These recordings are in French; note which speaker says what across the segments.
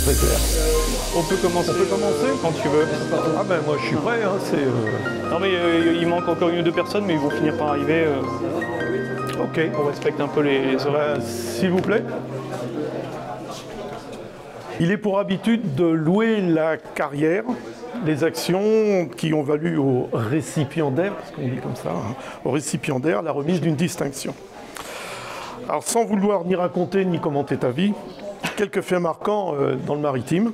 Speaker 1: réserve.
Speaker 2: On peut commencer.
Speaker 1: On peut commencer
Speaker 2: quand tu veux.
Speaker 1: Ah ben moi je suis prêt, hein, c'est...
Speaker 2: Non mais il manque encore une ou deux personnes, mais ils vont finir par arriver.
Speaker 1: Ok.
Speaker 2: On respecte un peu les horaires.
Speaker 1: S'il vous plaît. Il est pour habitude de louer la carrière, les actions qui ont valu au récipiendaire, parce qu'on dit comme ça, hein, au récipiendaire, la remise d'une distinction. Alors sans vouloir ni raconter ni commenter ta vie, quelques faits marquants dans le maritime.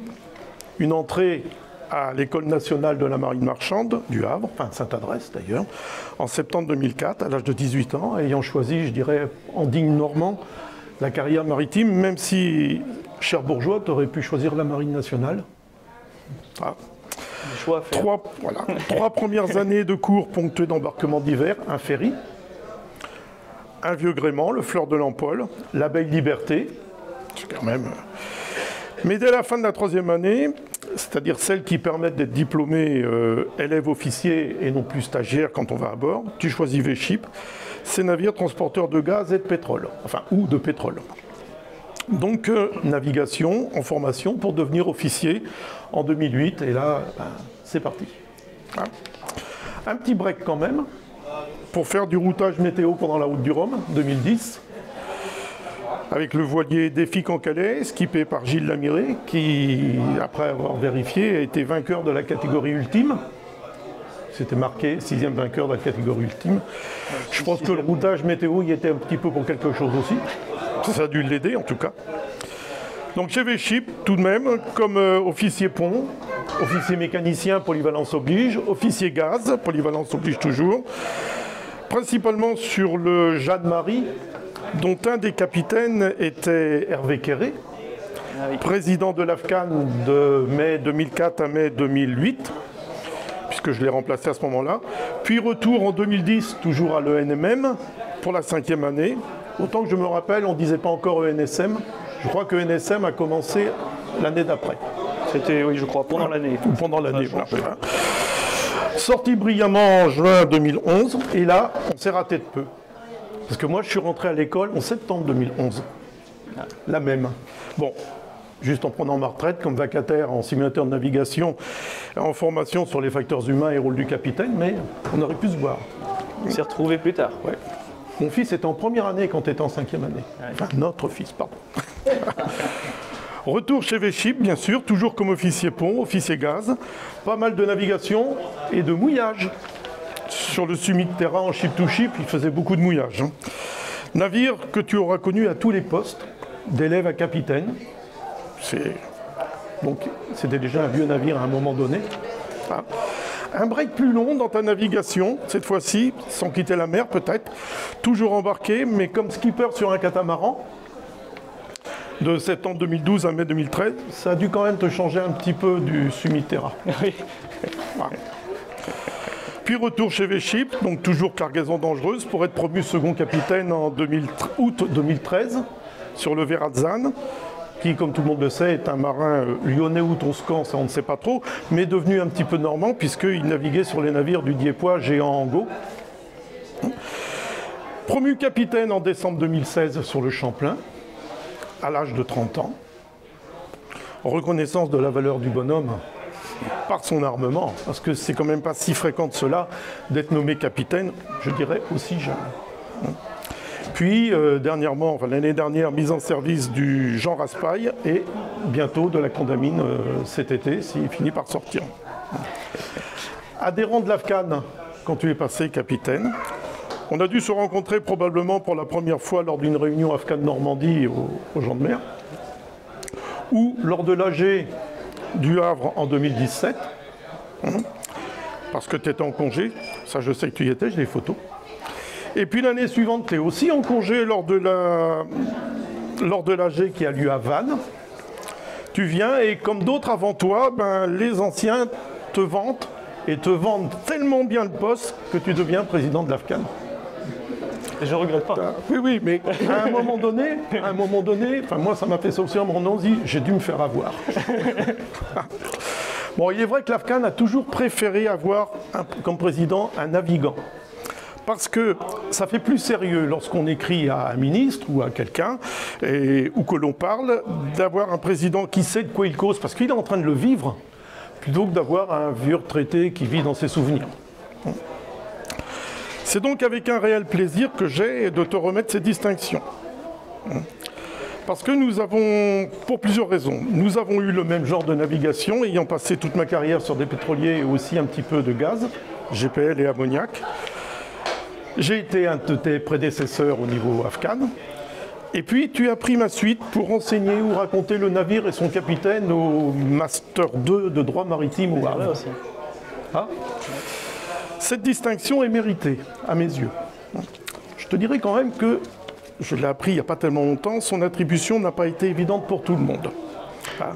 Speaker 1: Une entrée à l'École nationale de la marine marchande du Havre, enfin Sainte-Adresse d'ailleurs, en septembre 2004, à l'âge de 18 ans, ayant choisi, je dirais, en digne normand, la carrière maritime, même si, cher bourgeois, tu aurais pu choisir la marine nationale. Ah.
Speaker 2: Choix à faire.
Speaker 1: Trois premières années de cours ponctuées d'embarquements d'hiver, un ferry, un vieux gréement, le Fleur de l'Empolle, l'abeille Liberté, c'est quand même... Mais dès la fin de la troisième année, c'est-à-dire celle qui permet d'être diplômé élève officier et non plus stagiaire quand on va à bord, tu choisis V-Ship, ces navires transporteurs de gaz et de pétrole, enfin, ou de pétrole. Donc, navigation en formation pour devenir officier en 2008, et là, c'est parti. Hein. Un petit break quand même, pour faire du routage météo pendant la route du Rhum, 2010, avec le voilier Défi en Calais, skippé par Gilles Lamiré, qui, après avoir vérifié, a été vainqueur de la catégorie ultime. C'était marqué 6e vainqueur de la catégorie ultime. Je pense que le routage météo y était un petit peu pour quelque chose aussi. Ça a dû l'aider en tout cas. Donc chez V-Ship, tout de même, comme officier pont, officier mécanicien, polyvalence oblige, officier gaz, polyvalence oblige toujours, principalement sur le Jeanne-Marie, dont un des capitaines était Hervé Quéré, président de l'AFCAN de mai 2004 à mai 2008, puisque je l'ai remplacé à ce moment-là. Puis retour en 2010, toujours à l'ENMM, pour la 5e année. Autant que je me rappelle, on ne disait pas encore ENSM. Je crois que ENSM a commencé l'année d'après.
Speaker 2: C'était, oui, je crois, pendant l'année.
Speaker 1: Ou pendant l'année, voilà. Sorti brillamment en juin 2011, et là, on s'est raté de peu. Parce que moi, je suis rentré à l'école en septembre 2011. La même. Bon, juste en prenant ma retraite comme vacataire en simulateur de navigation, en formation sur les facteurs humains et rôle du capitaine, mais on aurait pu se voir.
Speaker 2: On s'est retrouvés plus tard.
Speaker 1: Ouais. Mon fils était en première année quand tu étais en 5e année. Enfin, notre fils, pardon. Retour chez V-Ship, bien sûr, toujours comme officier pont, officier gaz. Pas mal de navigation et de mouillage. Sur le Summit-Terra en ship-to-ship, il faisait beaucoup de mouillage. Hein. Navire que tu auras connu à tous les postes, d'élève à capitaine. Donc, c'était déjà un vieux navire à un moment donné. Ah. Un break plus long dans ta navigation, cette fois-ci, sans quitter la mer peut-être. Toujours embarqué, mais comme skipper sur un catamaran. De septembre 2012 à mai 2013, ça a dû quand même te changer un petit peu du Summit-Terra.
Speaker 2: Oui.
Speaker 1: Voilà. Puis retour chez V-Ship, donc toujours cargaison dangereuse, pour être promu second capitaine en août 2013 sur le Verrazzane, qui, comme tout le monde le sait, est un marin lyonnais ou toscan, ça on ne sait pas trop, mais devenu un petit peu normand, puisqu'il naviguait sur les navires du Diepois Géant Angot. Promu capitaine en décembre 2016 sur le Champlain, à l'âge de 30 ans, en reconnaissance de la valeur du bonhomme par son armement, parce que c'est quand même pas si fréquent de cela d'être nommé capitaine, je dirais aussi jeune. Puis, dernièrement, enfin, l'année dernière, mise en service du Jean Raspail et bientôt de la Condamine cet été, s'il finit par sortir. Adhérent de l'AFCAN, quand tu es passé capitaine, on a dû se rencontrer probablement pour la première fois lors d'une réunion AFCAN Normandie aux gens de mer, ou lors de l'AG du Havre en 2017, parce que tu étais en congé, ça je sais que tu y étais, j'ai les photos. Et puis l'année suivante, tu es aussi en congé lors de l'AG qui a lieu à Vannes. Tu viens et comme d'autres avant toi, les anciens te vantent et te vendent tellement bien le poste que tu deviens président de l'AFCAN.
Speaker 2: Et je ne regrette pas.
Speaker 1: Oui, mais à un moment donné, enfin moi ça m'a fait ça aussi à mon nom, j'ai dû me faire avoir. Bon, il est vrai que l'AFCAN a toujours préféré avoir comme président un navigant. Parce que ça fait plus sérieux lorsqu'on écrit à un ministre ou à quelqu'un, ou que l'on parle, d'avoir un président qui sait de quoi il cause, parce qu'il est en train de le vivre, plutôt que d'avoir un vieux retraité qui vit dans ses souvenirs. C'est donc avec un réel plaisir que j'ai de te remettre ces distinctions. Parce que nous avons, pour plusieurs raisons, nous avons eu le même genre de navigation, ayant passé toute ma carrière sur des pétroliers et aussi un petit peu de gaz, GPL et ammoniac. J'ai été un de tes prédécesseurs au niveau afghan. Et puis, tu as pris ma suite pour enseigner ou raconter le navire et son capitaine au Master 2 de droit maritime au Havre. Ah. Cette distinction est méritée, à mes yeux. Je te dirais quand même que, je l'ai appris il n'y a pas tellement longtemps, son attribution n'a pas été évidente pour tout le monde. Ah.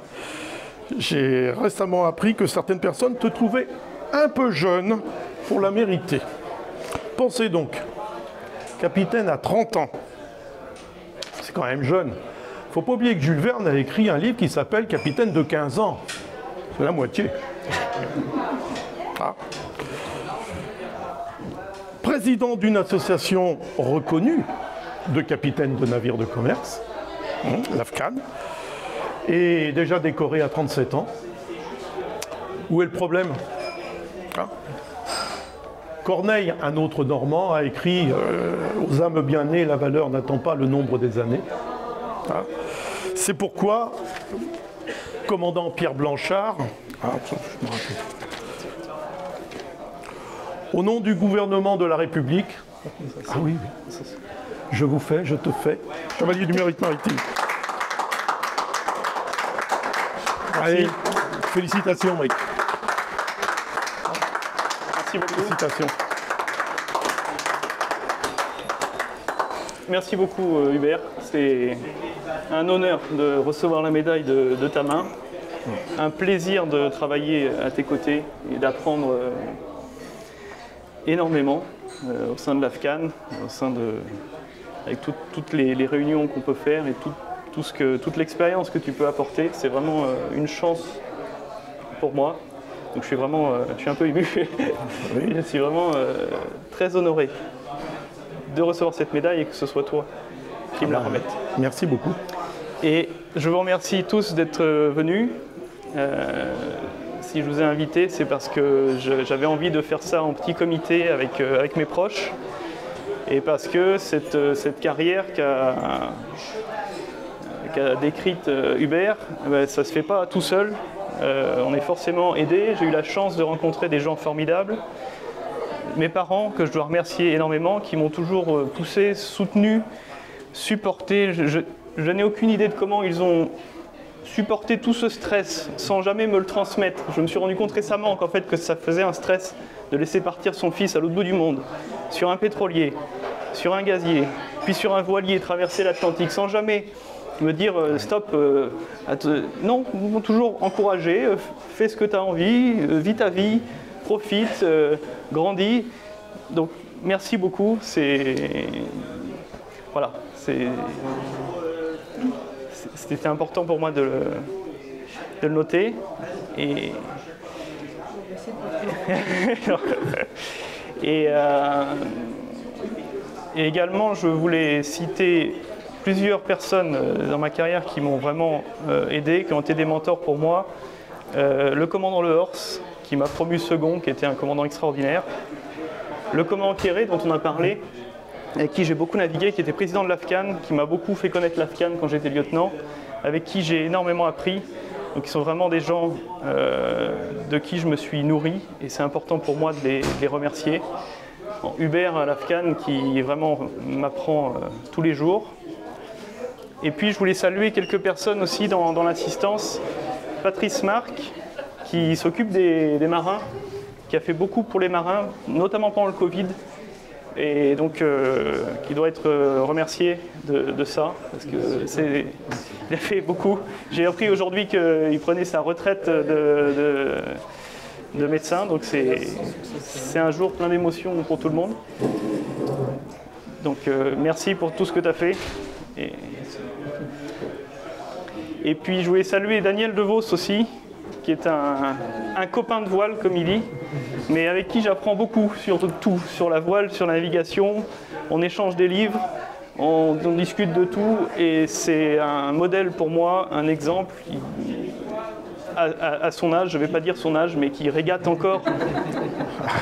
Speaker 1: J'ai récemment appris que certaines personnes te trouvaient un peu jeune pour la mériter. Pensez donc, capitaine à 30 ans, c'est quand même jeune. Il ne faut pas oublier que Jules Verne a écrit un livre qui s'appelle Capitaine de 15 ans. C'est la moitié. Ah. Président d'une association reconnue de capitaines de navires de commerce, l'AFCAN, et déjà décoré à 37 ans. Où est le problème? Ah. Corneille, un autre Normand, a écrit aux âmes bien nées, la valeur n'attend pas le nombre des années. Ah. C'est pourquoi, commandant Pierre Blanchard, je me rappelle, au nom du gouvernement de la République, ah oui, je vous fais, je te fais, chevalier du mérite maritime. Allez, félicitations, mec.
Speaker 2: Merci beaucoup.
Speaker 1: Félicitations.
Speaker 2: Merci beaucoup Hubert, c'est un honneur de recevoir la médaille de ta main, un plaisir de travailler à tes côtés et d'apprendre énormément au sein de l'AFCAN, au sein de, avec toutes les réunions qu'on peut faire et toute l'expérience que tu peux apporter. C'est vraiment une chance pour moi. Donc je suis un peu ému. Je suis vraiment très honoré de recevoir cette médaille et que ce soit toi qui me la remette.
Speaker 1: Merci beaucoup.
Speaker 2: Et je vous remercie tous d'être venus. Si je vous ai invité, c'est parce que j'avais envie de faire ça en petit comité avec mes proches. Et parce que cette carrière qu'a décrite Hubert, ça ne se fait pas tout seul. On est forcément aidé. J'ai eu la chance de rencontrer des gens formidables. Mes parents, que je dois remercier énormément, qui m'ont toujours poussé, soutenu, supporté. Je n'ai aucune idée de comment ils ont supporté tout ce stress sans jamais me le transmettre. Je me suis rendu compte récemment qu'en fait que ça faisait un stress de laisser partir son fils à l'autre bout du monde, sur un pétrolier, sur un gazier, puis sur un voilier, traverser l'Atlantique sans jamais me dire stop, non, ils m'ont toujours encouragé, fais ce que tu as envie, vis ta vie, profite, grandis. Donc merci beaucoup, voilà, c'était important pour moi de le noter. Et également, je voulais citer plusieurs personnes dans ma carrière qui m'ont vraiment aidé, qui ont été des mentors pour moi. Le commandant Le Horst, qui m'a promu second, qui était un commandant extraordinaire. Le commandant Kéré, dont on a parlé, avec qui j'ai beaucoup navigué, qui était président de l'AFCAN, qui m'a beaucoup fait connaître l'AFCAN quand j'étais lieutenant, avec qui j'ai énormément appris. Donc ils sont vraiment des gens de qui je me suis nourri, et c'est important pour moi de les remercier. Bon, Hubert à l'AFCAN, qui vraiment m'apprend tous les jours. Et puis je voulais saluer quelques personnes aussi dans l'assistance. Patrice Marc, qui s'occupe des marins, qui a fait beaucoup pour les marins, notamment pendant le Covid, et donc qui doit être remercié de ça, parce qu'il a fait beaucoup. J'ai appris aujourd'hui qu'il prenait sa retraite de médecin, donc c'est un jour plein d'émotions pour tout le monde. Donc merci pour tout ce que tu as fait. Et puis je voulais saluer Daniel DeVos aussi, qui est un copain de voile, comme il dit, mais avec qui j'apprends beaucoup sur tout, sur la voile, sur la navigation. On échange des livres, on discute de tout, et c'est un modèle pour moi, un exemple. À son âge, je ne vais pas dire son âge, mais qui régate encore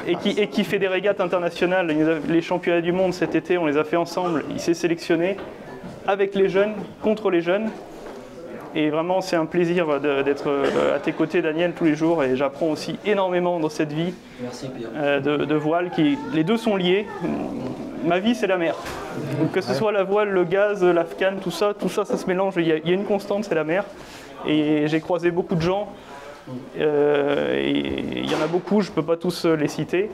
Speaker 2: et qui fait des régates internationales. Les championnats du monde cet été, on les a fait ensemble. Il s'est sélectionné avec les jeunes, contre les jeunes. Et vraiment, c'est un plaisir d'être à tes côtés, Daniel, tous les jours. Et j'apprends aussi énormément dans cette vie.
Speaker 3: Merci, Pierre.
Speaker 2: De voile. Les deux sont liés. Ma vie, c'est la mer. Donc, que ce soit la voile, le gaz, l'Afghan, tout ça, ça se mélange. Il y a une constante, c'est la mer. Et j'ai croisé beaucoup de gens, et il y en a beaucoup, je ne peux pas tous les citer,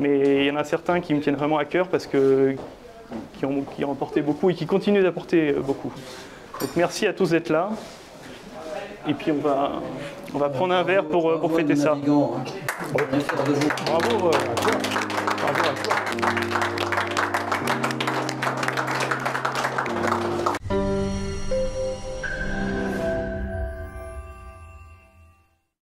Speaker 2: mais il y en a certains qui me tiennent vraiment à cœur parce que qui ont apporté beaucoup et qui continuent d'apporter beaucoup. Donc merci à tous d'être là, et puis on va prendre un verre pour fêter ça.
Speaker 3: Bravo à toi.
Speaker 1: Bravo à toi.